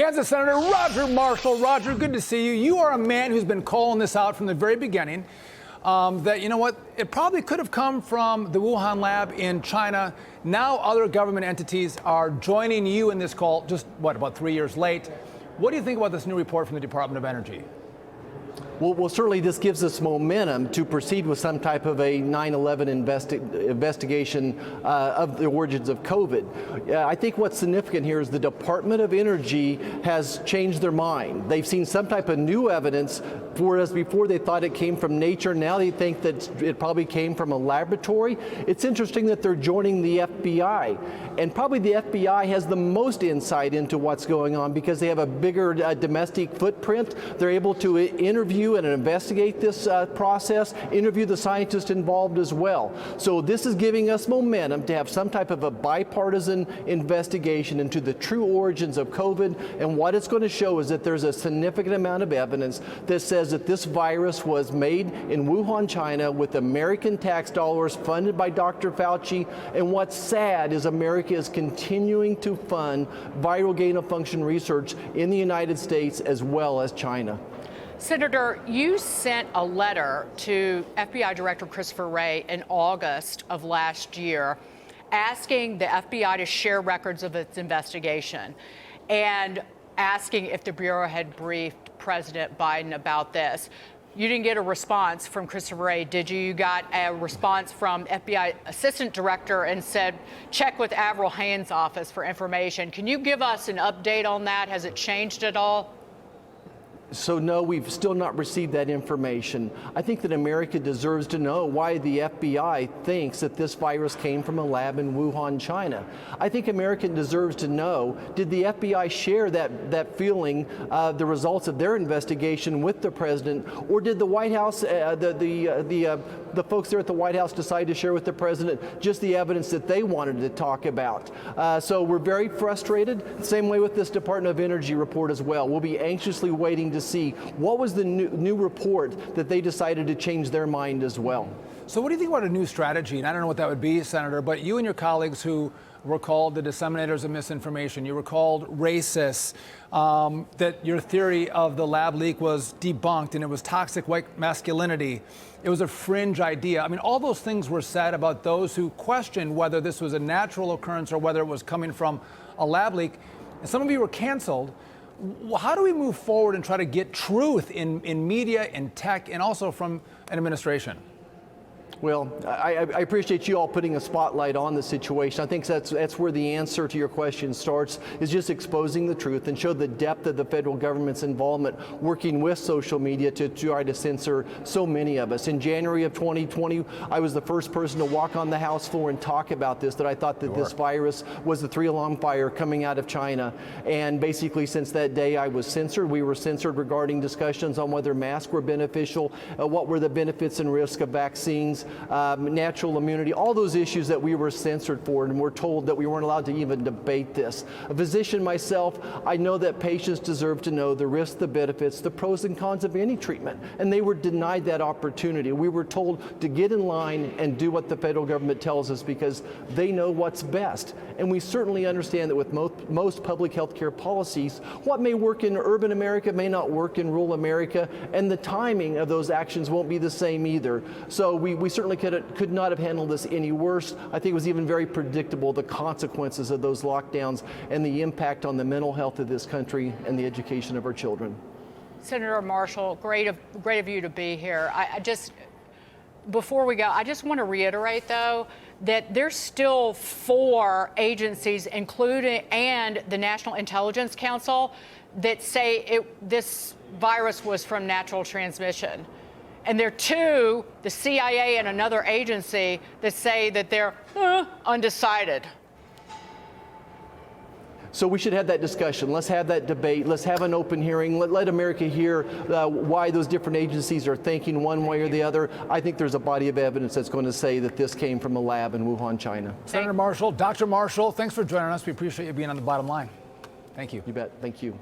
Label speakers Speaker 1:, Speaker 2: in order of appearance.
Speaker 1: Kansas Senator Roger Marshall. Roger, good to see you. You are a man who's been calling this out from the very beginning, that, you know what, it probably could have come from the Wuhan lab in China. Now other government entities are joining you in this call, just, what, about 3 years late. What do you think about this new report from the Department of Energy?
Speaker 2: Well, certainly this gives us momentum to proceed with some type of a 9/11 investigation of the origins of COVID. I think what's significant here is the Department of Energy has changed their mind. They've seen some type of new evidence, whereas before they thought it came from nature. Now they think that it probably came from a laboratory. It's interesting that they're joining the FBI. And probably the FBI has the most insight into what's going on because they have a bigger domestic footprint. They're able to interview and investigate this process, interview the scientists involved as well. So this is giving us momentum to have some type of a bipartisan investigation into the true origins of COVID. And what it's going to show is that there's a significant amount of evidence that says that this virus was made in Wuhan, China, with American tax dollars funded by Dr. Fauci. And what's sad is America is continuing to fund viral gain-of-function research in the United States as well as China.
Speaker 3: Senator, you sent a letter to FBI Director Christopher Wray in August of last year asking the FBI to share records of its investigation and asking if the Bureau had briefed President Biden about this. You didn't get a response from Christopher Wray, did you? You got a response from FBI Assistant Director and said, check with Avril Haines' office for information. Can you give us an update on that? Has it changed at all?
Speaker 2: So no, we've still not received that information. I think that America deserves to know why the FBI thinks that this virus came from a lab in Wuhan, China. I think America deserves to know, did the FBI share that feeling, the results of their investigation with the president, or did the White House, the folks there at the White House decide to share with the president just the evidence that they wanted to talk about? So we're very frustrated. Same way with this Department of Energy report as well. We'll be anxiously waiting to see what was the new report that they decided to change their mind as well.
Speaker 1: So what do you think about a new strategy? And I don't know what that would be, Senator, but you and your colleagues who were called the disseminators of misinformation, you were called racists, that your theory of the lab leak was debunked and it was toxic white masculinity. It was a fringe idea. I mean, all those things were said about those who questioned whether this was a natural occurrence or whether it was coming from a lab leak. And some of you were canceled. How do we move forward and try to get truth in media, in tech, and also from an administration?
Speaker 2: Well, I appreciate you all putting a spotlight on the situation. I think that's where the answer to your question starts, is just exposing the truth and show the depth of the federal government's involvement working with social media to try to censor so many of us. In January of 2020, I was the first person to walk on the House floor and talk about this, that I thought that this virus was the three-alarm fire coming out of China. And basically since that day I was censored. We were censored regarding discussions on whether masks were beneficial, what were the benefits and risks of vaccines, natural immunity, all those issues that we were censored for, and we're told that we weren't allowed to even debate this. A physician myself, I know that patients deserve to know the risks, the benefits, the pros and cons of any treatment, and they were denied that opportunity. We were told to get in line and do what the federal government tells us because they know what's best. And we certainly understand that with most public health care policies, what may work in urban America may not work in rural America, and the timing of those actions won't be the same either. So we certainly could not have handled this any worse. I think it was even very predictable, the consequences of those lockdowns and the impact on the mental health of this country and the education of our children.
Speaker 3: Senator Marshall, great of you to be here. Before we go, I just want to reiterate, though, that there's still 4 agencies, including and the National Intelligence Council, that say this virus was from natural transmission. And there are 2, the CIA and another agency, that say that they're undecided.
Speaker 2: So we should have that discussion. Let's have that debate. Let's have an open hearing. Let America hear why those different agencies are thinking one way or the other. I think there's a body of evidence that's going to say that this came from a lab in Wuhan, China.
Speaker 1: Senator Marshall, Dr. Marshall, thanks for joining us. We appreciate you being on the bottom line. Thank you.
Speaker 2: You bet. Thank you.